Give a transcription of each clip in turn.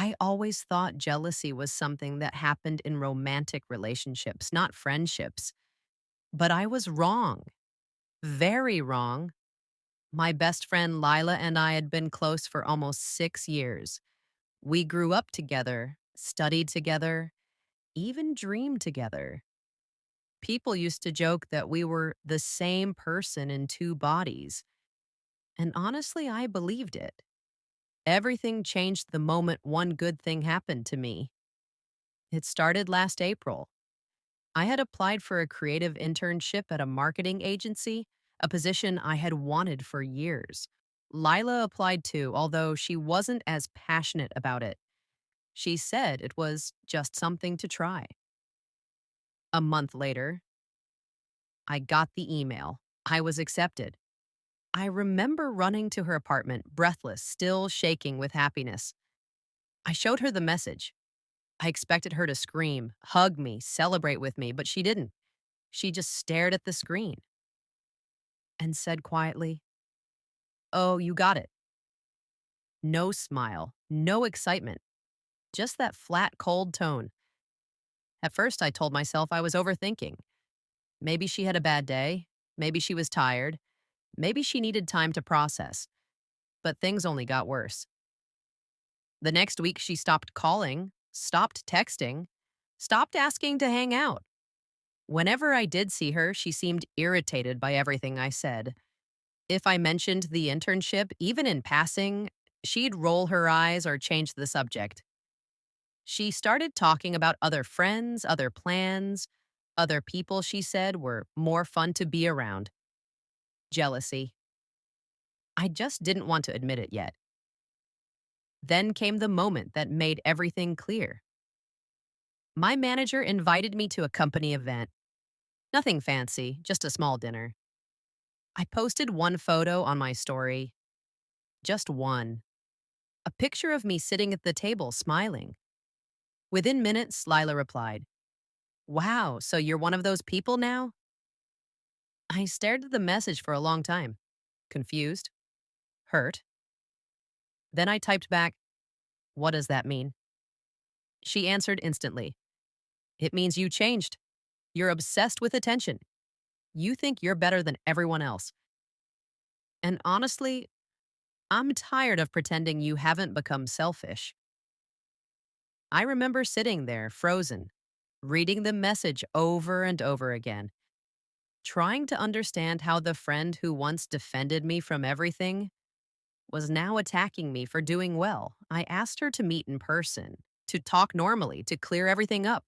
I always thought jealousy was something that happened in romantic relationships, not friendships. But I was wrong, very wrong. My best friend Lila and I had been close for almost 6 years. We grew up together, studied together, even dreamed together. People used to joke that we were the same person in two bodies. And honestly, I believed it. Everything changed the moment one good thing happened to me. It started last April. I had applied for a creative internship at a marketing agency, a position I had wanted for years. Lila applied too, although she wasn't as passionate about it. She said it was just something to try. A month later, I got the email. I was accepted. I remember running to her apartment, breathless, still shaking with happiness. I showed her the message. I expected her to scream, hug me, celebrate with me, but she didn't. She just stared at the screen and said quietly, "Oh, you got it." No smile, no excitement, just that flat, cold tone. At first, I told myself I was overthinking. Maybe she had a bad day. Maybe she was tired. Maybe she needed time to process. But things only got worse. The next week, she stopped calling, stopped texting, stopped asking to hang out. Whenever I did see her, she seemed irritated by everything I said. If I mentioned the internship, even in passing, she'd roll her eyes or change the subject. She started talking about other friends, other plans, other people she said were more fun to be around. Jealousy. I just didn't want to admit it yet. Then came the moment that made everything clear. My manager invited me to a company event. Nothing fancy, just a small dinner. I posted one photo on my story, just one. A picture of me sitting at the table smiling. Within minutes, Lila replied, "Wow, so you're one of those people now?" I stared at the message for a long time, confused, hurt. Then I typed back, "What does that mean?" She answered instantly, "It means you changed. You're obsessed with attention. You think you're better than everyone else. And honestly, I'm tired of pretending you haven't become selfish." I remember sitting there, frozen, reading the message over and over again, trying to understand how the friend who once defended me from everything was now attacking me for doing well. I asked her to meet in person, to talk normally, to clear everything up.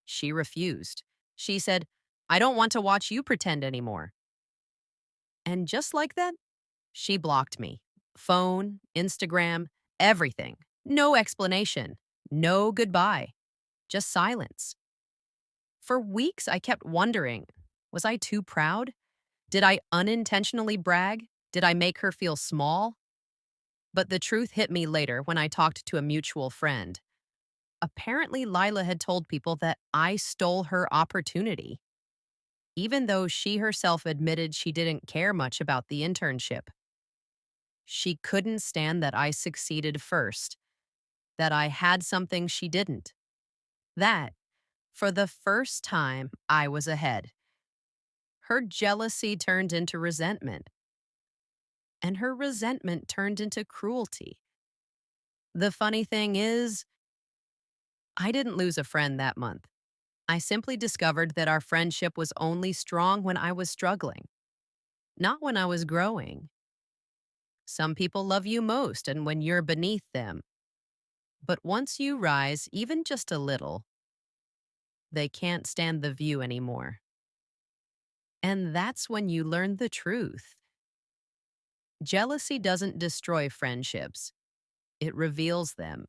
She refused. She said, "I don't want to watch you pretend anymore." And just like that, she blocked me. Phone, Instagram, everything. No explanation. No goodbye. Just silence. For weeks, I kept wondering, was I too proud? Did I unintentionally brag? Did I make her feel small? But the truth hit me later when I talked to a mutual friend. Apparently, Lila had told people that I stole her opportunity, even though she herself admitted she didn't care much about the internship. She couldn't stand that I succeeded first, that I had something she didn't. That, for the first time, I was ahead. Her jealousy turned into resentment, and her resentment turned into cruelty. The funny thing is, I didn't lose a friend that month. I simply discovered that our friendship was only strong when I was struggling, not when I was growing. Some people love you most and when you're beneath them. But once you rise, even just a little, they can't stand the view anymore. And that's when you learn the truth. Jealousy doesn't destroy friendships, it reveals them.